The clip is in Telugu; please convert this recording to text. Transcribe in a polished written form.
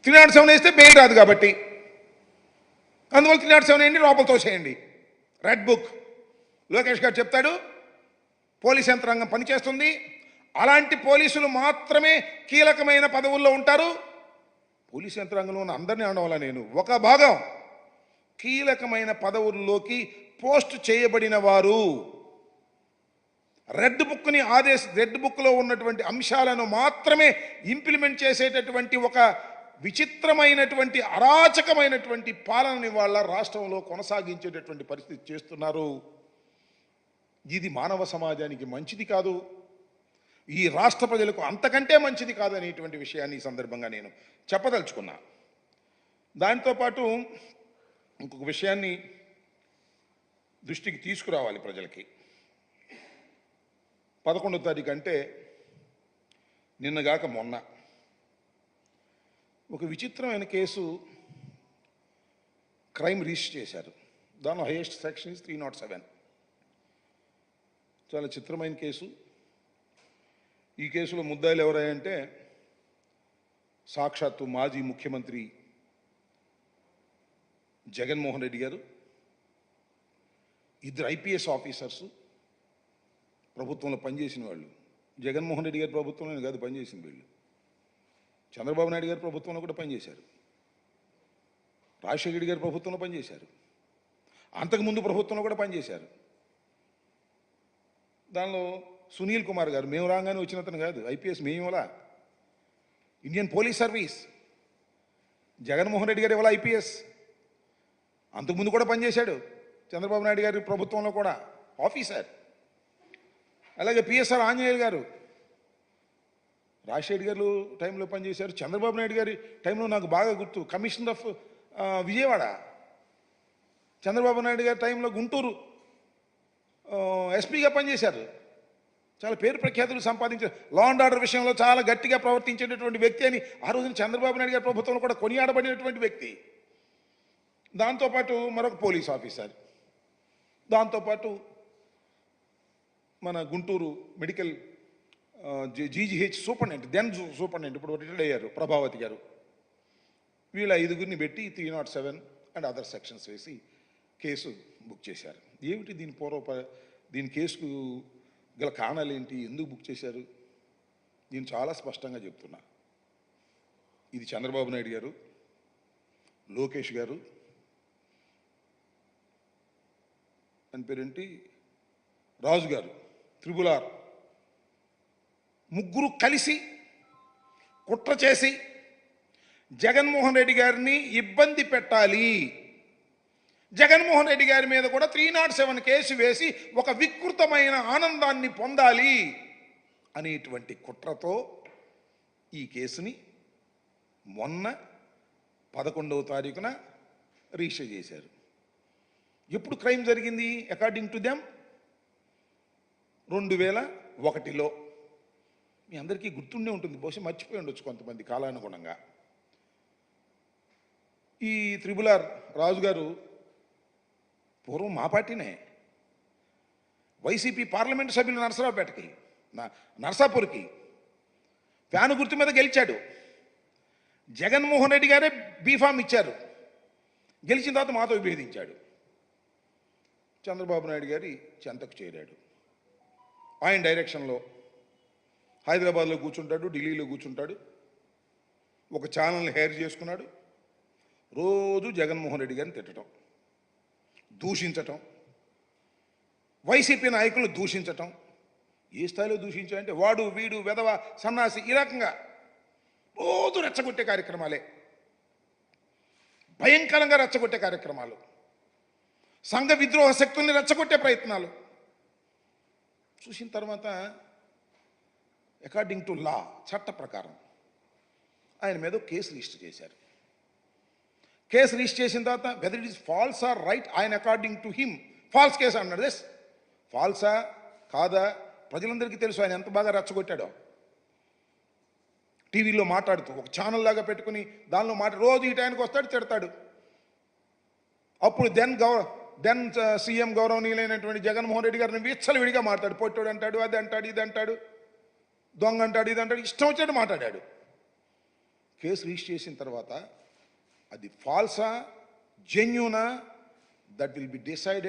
307 వేస్తే బెయిల్ రాదు కాబట్టి అందువల్ల 307 వేయండి, లోపల తోసేయండి. రెడ్ బుక్ లోకేష్ గారు చెప్తాడు, పోలీస్ యంత్రాంగం పనిచేస్తుంది, అలాంటి పోలీసులు మాత్రమే కీలకమైన పదవుల్లో ఉంటారు. పోలీస్ యంత్రాంగంలో ఉన్న అందరినీ అనవాల నేను, ఒక భాగం కీలకమైన పదవుల్లోకి పోస్ట్ చేయబడిన వారు రెడ్ బుక్లో ఉన్నటువంటి అంశాలను మాత్రమే ఇంప్లిమెంట్ చేసేటటువంటి ఒక విచిత్రమైనటువంటి అరాచకమైనటువంటి పాలనని వాళ్ళ రాష్ట్రంలో కొనసాగించేటటువంటి పరిస్థితి చేస్తున్నారు. ఇది మానవ సమాజానికి మంచిది కాదు, ఈ రాష్ట్ర ప్రజలకు అంతకంటే మంచిది కాదు అనేటువంటి విషయాన్ని ఈ సందర్భంగా నేను చెప్పదలుచుకున్నా. దాంతోపాటు ఇంకొక విషయాన్ని దృష్టికి తీసుకురావాలి ప్రజలకి. 11వ తారీఖు అంటే నిన్నగాక మొన్న ఒక విచిత్రమైన కేసు క్రైమ్ రిజిస్టర్ చేశారు. దానిలో హైయెస్ట్ సెక్షన్ ఇస్ 307. చాలా చిత్రమైన కేసు. ఈ కేసులో ముద్దాయిలు ఎవరంటే సాక్షాత్తు మాజీ ముఖ్యమంత్రి జగన్మోహన్ రెడ్డి గారు, 2 IPS ఆఫీసర్సు, ప్రభుత్వంలో పనిచేసిన వాళ్ళు. జగన్మోహన్ రెడ్డి గారి ప్రభుత్వంలో కాదు పనిచేసింది వీళ్ళు, చంద్రబాబు నాయుడు గారి ప్రభుత్వంలో కూడా పనిచేశారు, రాజశేఖర రెడ్డి గారి ప్రభుత్వంలో పనిచేశారు, అంతకుముందు ప్రభుత్వంలో కూడా పనిచేశారు. దానిలో సునీల్ కుమార్ గారు మేము రాగానే వచ్చినతను కాదు, IPS మేమేలా, Indian police service. Jaganmohan Reddy garu ఇవాళ IPS, అంతకుముందు కూడా పనిచేశాడు చంద్రబాబు నాయుడు గారి ప్రభుత్వంలో కూడా ఆఫీసర్. అలాగే PSR ఆంజనేయులు గారు రాజశేఖర్ గారు టైంలో పనిచేశారు. చంద్రబాబు నాయుడు గారి టైంలో నాకు బాగా గుర్తు, కమిషనర్ ఆఫ్ విజయవాడ. చంద్రబాబు నాయుడు గారి టైంలో గుంటూరు ఎస్పీగా పనిచేశారు. చాలా పేరు ప్రఖ్యాతులు సంపాదించారు. లా అండ్ ఆర్డర్ విషయంలో చాలా గట్టిగా ప్రవర్తించేటటువంటి వ్యక్తి అని ఆ రోజున చంద్రబాబు నాయుడు గారి ప్రభుత్వంలో కూడా కొనియాడబడినటువంటి వ్యక్తి. దాంతోపాటు మరొక పోలీస్ ఆఫీసర్, దాంతోపాటు మన Guntur medical GGH superintendent, then superintendent, ఇప్పుడు రిటైర్డ్ అయ్యారు, ప్రభావతి గారు. వీళ్ళ 5గురిని పెట్టి 307 అండ్ అదర్ సెక్షన్స్ వేసి కేసు బుక్ చేశారు. ఏమిటి దీని కేసుకు గల కారణాలు ఏంటి, ఎందుకు బుక్ చేశారు? నేను చాలా స్పష్టంగా చెప్తున్నా, ఇది చంద్రబాబు నాయుడు గారు, లోకేష్ గారు, అని పేరేంటి రాజు గారు, RRR ముగ్గురు కలిసి కుట్ర చేసి జగన్మోహన్ రెడ్డి గారిని ఇబ్బంది పెట్టాలి, జగన్మోహన్ రెడ్డి గారి మీద కూడా 307 కేసు వేసి ఒక వికృతమైన ఆనందాన్ని పొందాలి అనేటువంటి కుట్రతో ఈ కేసుని మొన్న 11వ తారీఖున రిజిస్టర్ చేశారు. ఎప్పుడు క్రైమ్ జరిగింది? అకార్డింగ్ టు దెమ్ 2001లో. మీ అందరికీ గుర్తుండే ఉంటుంది, బహుశా మర్చిపోయి ఉండొచ్చు కొంతమంది కాలానుగుణంగా. ఈ RRR రాజు గారు పూర్వం మా పార్టీనే, వైసీపీ పార్లమెంటు సభ్యులు నరసరావుపేటకి, నరసాపూర్కి ఫ్యాను గుర్తు మీద గెలిచాడు. జగన్మోహన్ రెడ్డి గారే బీఫామ్ ఇచ్చారు. గెలిచిన తర్వాత మాతో విభేదించాడు. చంద్రబాబు నాయుడు గారి చెంతకు చేరాడు. ఆయన డైరెక్షన్లో హైదరాబాద్లో కూర్చుంటాడు, ఢిల్లీలో కూర్చుంటాడు, ఒక ఛానల్ని హైర్ చేసుకున్నాడు. రోజు జగన్మోహన్ రెడ్డి గారిని తిట్టడం, దూషించటం, వైసీపీ నాయకులను దూషించటం. ఏ స్థాయిలో దూషించాలంటే వాడు వీడు వెధవ సన్నాసి, ఈ రకంగా రోజు రెచ్చగొట్టే కార్యక్రమాలే, భయంకరంగా రెచ్చగొట్టే కార్యక్రమాలు, సంఘ విద్రోహ శక్తుల్ని రెచ్చగొట్టే ప్రయత్నాలు చూసిన తర్వాత అకార్డింగ్ టు లా, చట్ట ప్రకారం ఆయన మీద కేసు రిజిస్టర్ చేశారు. కేసు రిజిస్టర్ చేసిన తర్వాత whether it is false or right, ఆయన according to him false case అన్నాడు. దిస్ ఫాల్సా కాదా ప్రజలందరికీ తెలుసు ఆయన ఎంత బాగా రెచ్చగొట్టాడో. టీవీలో మాట్లాడుతూ ఒక ఛానల్ లాగా పెట్టుకుని దానిలో రోజు ఈ టైంకి వస్తాడు, తిడతాడు. అప్పుడు దెన్ సీఎం గౌరవనీయులైనటువంటి జగన్మోహన్ రెడ్డి గారిని విచ్చలవిడిగా మాట్లాడు, పొట్టోడు అంటాడు, అది అంటాడు, ఇది అంటాడు, దొంగ అంటాడు, ఇది అంటాడు, ఇష్టం వచ్చినట్టు మాట్లాడాడు. కేసు రిజిస్టర్ చేసిన తర్వాత అది ఫాల్సా జెన్యూనా, దట్ విల్ బి డిసైడెడ్